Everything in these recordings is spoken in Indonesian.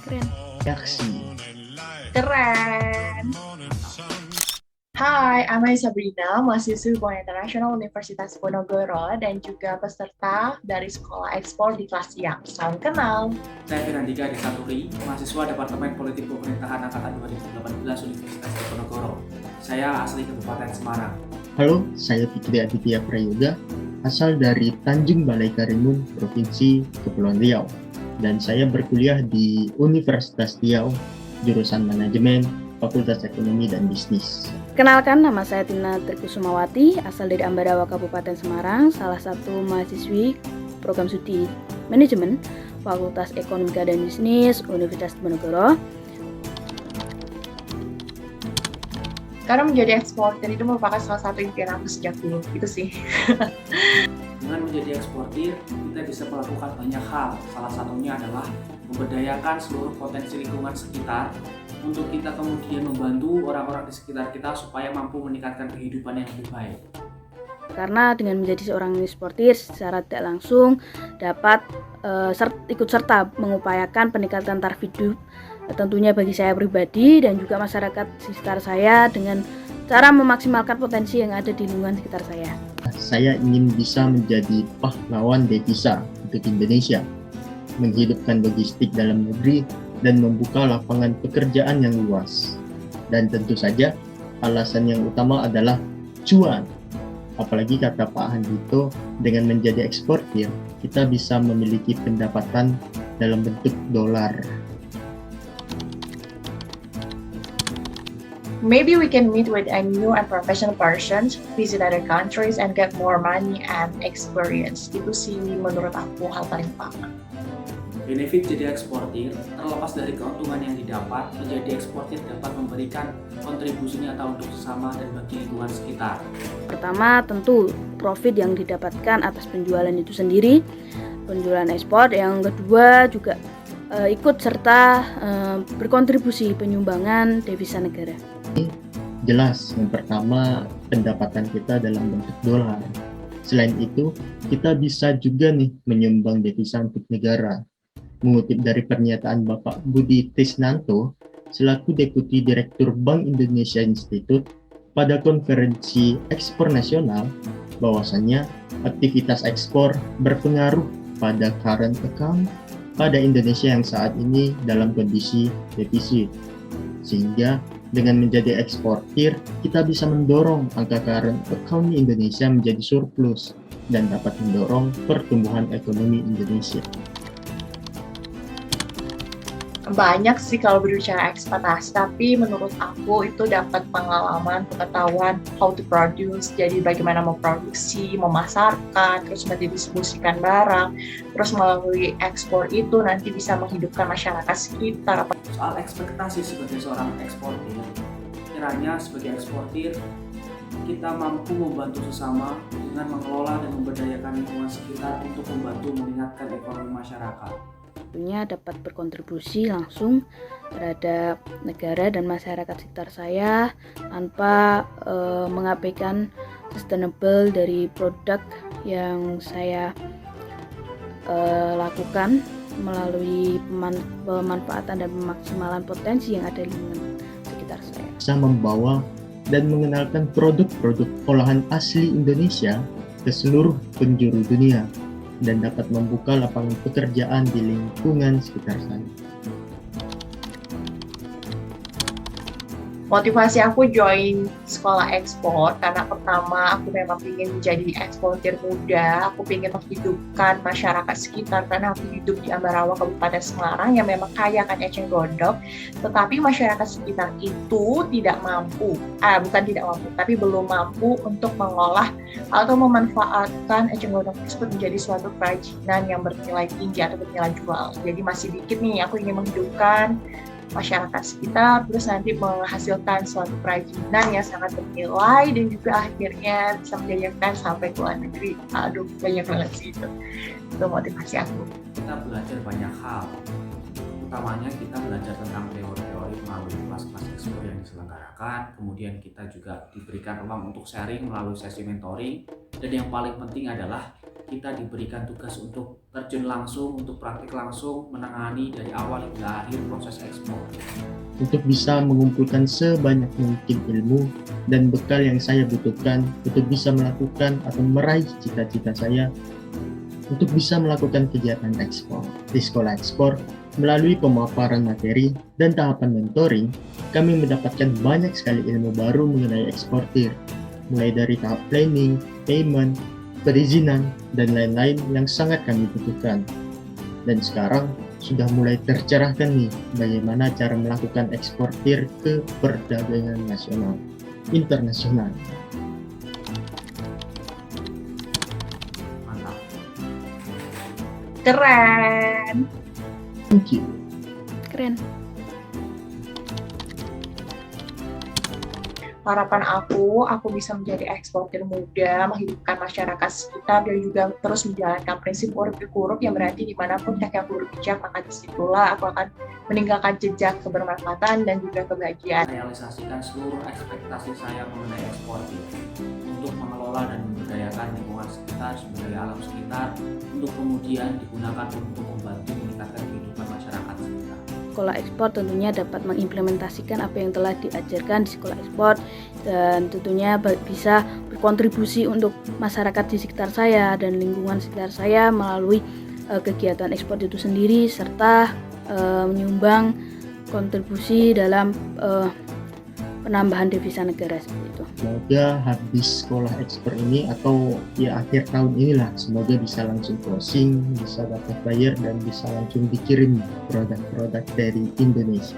Keren. Yaksi. Keren. Hai, I'm Sabrina, mahasiswi Hubungan Internasional Universitas Diponegoro dan juga peserta dari Sekolah Ekspor di kelas siang. Salam kenal. Saya Firandika Desaturi, mahasiswa Departemen Politik Pemerintahan Angkatan 2018 Universitas Diponegoro. Saya asli Kabupaten Semarang. Halo, saya Fikri Aditya Prayoga, asal dari Tanjung Balai Karimun, Provinsi Kepulauan Riau. Dan saya berkuliah di Universitas Riau, jurusan Manajemen, Fakultas Ekonomi dan Bisnis. Kenalkan, nama saya Tina Trikusumawati, asal dari Ambarawa, Kabupaten Semarang, salah satu mahasiswi program studi Manajemen, Fakultas Ekonomika dan Bisnis, Universitas Diponegoro. Karena menjadi eksportir itu merupakan salah satu impian aku sejak dulu, itu sih. Dengan menjadi eksportir, kita bisa melakukan banyak hal. Salah satunya adalah memberdayakan seluruh potensi lingkungan sekitar untuk kita kemudian membantu orang-orang di sekitar kita supaya mampu meningkatkan kehidupan yang lebih baik. Karena dengan menjadi seorang eksportir secara tidak langsung dapat ikut serta mengupayakan peningkatan taraf hidup, tentunya bagi saya pribadi dan juga masyarakat sekitar saya dengan cara memaksimalkan potensi yang ada di lingkungan sekitar saya. Saya ingin bisa menjadi pahlawan devisa untuk Indonesia, menghidupkan logistik dalam negeri, dan membuka lapangan pekerjaan yang luas. Dan tentu saja, alasan yang utama adalah cuan. Apalagi kata Pak Handito, dengan menjadi eksportir, kita bisa memiliki pendapatan dalam bentuk dolar. Maybe we can meet with a new and professional persons, visit other countries, and get more money and experience. Itu sih menurut aku hal paling utama. Benefit jadi eksportir, terlepas dari keuntungan yang didapat, menjadi eksportir dapat memberikan kontribusi nyata untuk sesama dan bagi lingkungan sekitar. Pertama, tentu profit yang didapatkan atas penjualan itu sendiri, penjualan ekspor. Yang kedua juga ikut serta berkontribusi penyumbangan devisa negara. Jelas, yang pertama pendapatan kita dalam bentuk dolar. Selain itu, kita bisa juga nih menyumbang devisa untuk negara. Mengutip dari pernyataan Bapak Budi Tisnanto, selaku Deputi Direktur Bank Indonesia Institute, pada konferensi ekspor nasional, bahwasannya aktivitas ekspor berpengaruh pada current account pada Indonesia yang saat ini dalam kondisi defisit. Sehingga dengan menjadi eksportir, kita bisa mendorong angka current account Indonesia menjadi surplus dan dapat mendorong pertumbuhan ekonomi Indonesia. Banyak sih kalau berbicara ekspektasi, tapi menurut aku itu dapat pengalaman, pengetahuan how to produce, jadi bagaimana memproduksi, memasarkan, terus mendistribusikan barang, terus melalui ekspor itu nanti bisa menghidupkan masyarakat sekitar. Soal ekspektasi sebagai seorang eksportir, kiranya sebagai eksportir kita mampu membantu sesama dengan mengelola dan memberdayakan lingkungan sekitar untuk membantu meningkatkan ekonomi masyarakat. Tentunya dapat berkontribusi langsung terhadap negara dan masyarakat sekitar saya tanpa mengabaikan sustainable dari produk yang saya lakukan melalui pemanfaatan dan pemaksimalan potensi yang ada di lingkungan sekitar saya. Bisa membawa dan mengenalkan produk-produk olahan asli Indonesia ke seluruh penjuru dunia dan dapat membuka lapangan pekerjaan di lingkungan sekitar saya. Motivasi aku join sekolah ekspor karena pertama aku memang ingin menjadi eksportir muda, aku ingin menghidupkan masyarakat sekitar karena aku hidup di Ambarawa, Kabupaten Semarang yang memang kaya akan eceng gondok, tetapi masyarakat sekitar itu tapi belum mampu untuk mengolah atau memanfaatkan eceng gondok tersebut menjadi suatu kerajinan yang bernilai tinggi atau bernilai jual. Jadi masih dikit nih, aku ingin menghidupkan masyarakat sekitar, terus nanti menghasilkan suatu kerajinan yang sangat bernilai dan juga akhirnya bisa menjajakan sampai ke luar negeri. Aduh, banyak banget sih itu motivasi aku. Kita belajar banyak hal, utamanya kita belajar tentang teori-teori melalui kelas-kelas ekspor yang diselenggarakan, kemudian kita juga diberikan ruang untuk sharing melalui sesi mentoring, dan yang paling penting adalah kita diberikan tugas untuk terjun langsung, untuk praktik langsung, menangani dari awal hingga akhir proses ekspor. Untuk bisa mengumpulkan sebanyak mungkin ilmu dan bekal yang saya butuhkan untuk bisa melakukan atau meraih cita-cita saya untuk bisa melakukan kegiatan ekspor. Di sekolah ekspor, melalui pemaparan materi dan tahapan mentoring, kami mendapatkan banyak sekali ilmu baru mengenai eksportir, mulai dari tahap planning, payment, perizinan, dan lain-lain yang sangat kami butuhkan. Dan sekarang sudah mulai tercerahkan nih bagaimana cara melakukan eksportir ke perdagangan nasional, internasional. Mantap. Keren. Thank you. Keren. Harapan aku bisa menjadi eksportir muda, menghidupkan masyarakat sekitar, dan juga terus menjalankan prinsip urip kurup yang berarti dimanapun kaki aku berpijak, maka disitulah aku akan meninggalkan jejak kebermanfaatan dan juga kebahagiaan. Realisasikan seluruh ekspektasi saya mengenai eksportir untuk mengelola dan memberdayakan lingkungan sekitar, sumber daya alam sekitar, untuk kemudian digunakan untuk membantu meningkatkan kehidupan masyarakat sekitar. Sekolah ekspor tentunya dapat mengimplementasikan apa yang telah diajarkan di sekolah ekspor dan tentunya bisa berkontribusi untuk masyarakat di sekitar saya dan lingkungan sekitar saya melalui kegiatan ekspor itu sendiri serta menyumbang kontribusi dalam penambahan devisa negara seperti itu. Semoga habis sekolah ekspor ini atau ya akhir tahun inilah, semoga bisa langsung closing, bisa dapat bayar dan bisa langsung dikirim produk-produk dari Indonesia.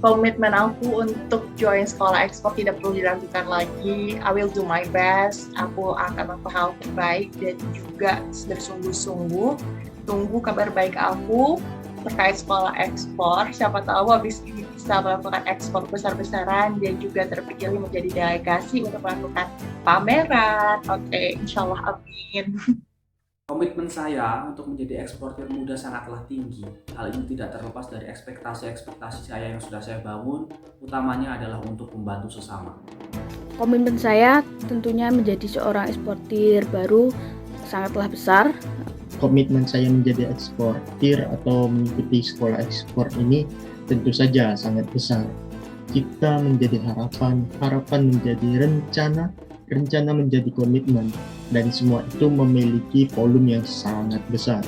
Komitmen aku untuk join sekolah ekspor tidak perlu diragukan lagi. I will do my best. Aku akan melakukan hal terbaik dan juga bersungguh-sungguh tunggu kabar baik aku terkait sekolah ekspor. Siapa tahu habis ini bisa melakukan ekspor besar-besaran dan juga terpilih menjadi delegasi untuk melakukan pameran. Oke, insya Allah, amin. Komitmen saya untuk menjadi eksportir muda sangatlah tinggi. Hal ini tidak terlepas dari ekspektasi saya yang sudah saya bangun, utamanya adalah untuk membantu sesama. Komitmen saya tentunya menjadi seorang eksportir baru sangatlah besar. Komitmen saya menjadi eksportir atau mengikuti sekolah ekspor ini tentu saja sangat besar. Kita menjadi harapan, harapan menjadi rencana, rencana menjadi komitmen, dan semua itu memiliki volume yang sangat besar.